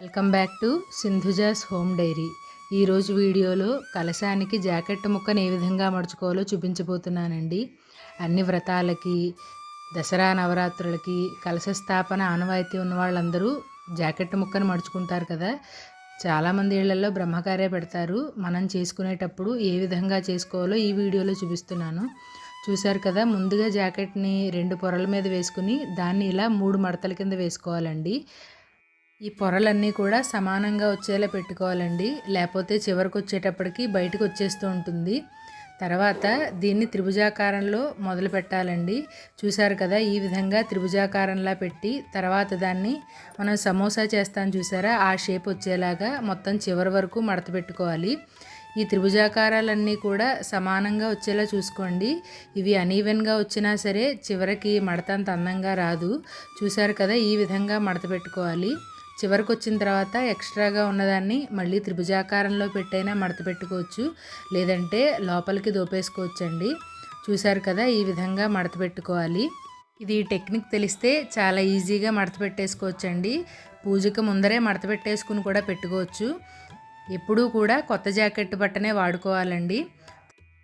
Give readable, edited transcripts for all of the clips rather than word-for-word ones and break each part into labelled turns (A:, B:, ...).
A: Welcome back to Sindhuja's home dairy. ఈరోజు వీడియోలో కలశానికి jacket ముక్కను ఏ విధంగా మడుచుకోవాలో చూపించబోతున్నానండి. అన్ని వ్రతాలకి, దసరా నవరాత్రులకి, కలశ స్థాపన ఆనవాయితీ ఉన్న వాళ్ళందరూ జాకెట్ ముక్కను మడుచుకుంటారు కదా. చాలామంది ఇళ్లలో బ్రహ్మకార్య పెడతారు. మనం చేసుకునేటప్పుడు ఏ విధంగా చేసుకోవాలో ఈ వీడియోలో చూపిస్తున్నాను. చూశారు కదా, ముందుగా జాకెట్ని 2 పొరల మీద వేసుకుని దాన్ని ఇలా 3 మడతల కింద వేసుకోవాలండి. ఈ పొరలన్నీ కూడా సమానంగా వచ్చేలా పెట్టుకోవాలండి, లేకపోతే చివరికి వచ్చేటప్పటికి బయటకు వచ్చేస్తూ ఉంటుంది. తర్వాత దీన్ని త్రిభుజాకారంలో మొదలు పెట్టాలండి. చూసారు కదా, ఈ విధంగా త్రిభుజాకారంలా పెట్టి తర్వాత దాన్ని మనం సమోసా చేస్తాం చూసారా, ఆ షేప్ వచ్చేలాగా మొత్తం చివరి వరకు మడత పెట్టుకోవాలి. ఈ త్రిభుజాకారాలన్నీ కూడా సమానంగా వచ్చేలా చూసుకోండి. ఇవి అనీవెన్గా వచ్చినా సరే చివరికి మడత అంత అందంగా రాదు. చూసారు కదా, ఈ విధంగా మడత పెట్టుకోవాలి. చివరికి వచ్చిన తర్వాత ఎక్స్ట్రాగా ఉన్నదాన్ని మళ్ళీ త్రిభుజాకారంలో పెట్టైనా మడత పెట్టుకోవచ్చు, లేదంటే లోపలికి దోపేసుకోవచ్చండి. చూసారు కదా, ఈ విధంగా మడత పెట్టుకోవాలి. ఇది టెక్నిక్ తెలిస్తే చాలా ఈజీగా మడత పెట్టేసుకోవచ్చండి. పూజకు ముందరే మడత పెట్టేసుకుని కూడా పెట్టుకోవచ్చు. ఎప్పుడూ కూడా కొత్త జాకెట్ బట్టనే వాడుకోవాలండి.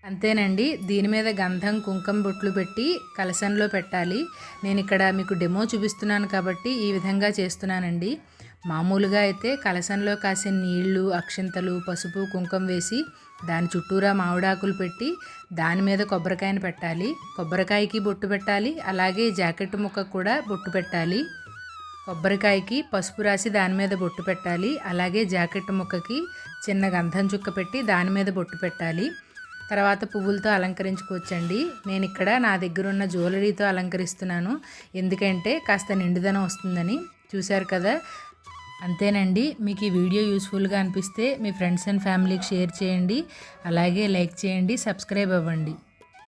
A: అంతేనండి, దీని మీద గంధం కుంకుమ బొట్లు పెట్టి కలశంలో పెట్టాలి. నేను ఇక్కడ మీకు డెమో చూపిస్తున్నాను కాబట్టి ఈ విధంగా చేస్తున్నానండి. మామూలుగా అయితే కలశంలో కాసిన నీళ్లు, అక్షింతలు, పసుపు, కుంకుమ వేసి దాని చుట్టూరా మామిడాకులు పెట్టి దాని మీద కొబ్బరికాయను పెట్టాలి. కొబ్బరికాయకి బొట్టు పెట్టాలి, అలాగే జాకెట్ ముక్కకు కూడా బొట్టు పెట్టాలి. కొబ్బరికాయకి పసుపు రాసి దాని మీద బొట్టు పెట్టాలి, అలాగే జాకెట్ ముక్కకి చిన్న గంధం చుక్క పెట్టి దాని మీద బొట్టు పెట్టాలి. తర్వాత పువ్వులతో అలంకరించుకోవచ్చండి. నేను ఇక్కడ నా దగ్గర ఉన్న జ్యువెలరీతో అలంకరిస్తున్నాను, ఎందుకంటే కాస్త నిండుదనం వస్తుందని. చూశారు కదా, అంతేనండి. మీకు ఈ వీడియో యూస్ఫుల్గా అనిపిస్తే మీ ఫ్రెండ్స్ అండ్ ఫ్యామిలీకి షేర్ చేయండి, అలాగే లైక్ చేయండి, సబ్స్క్రైబ్ అవ్వండి.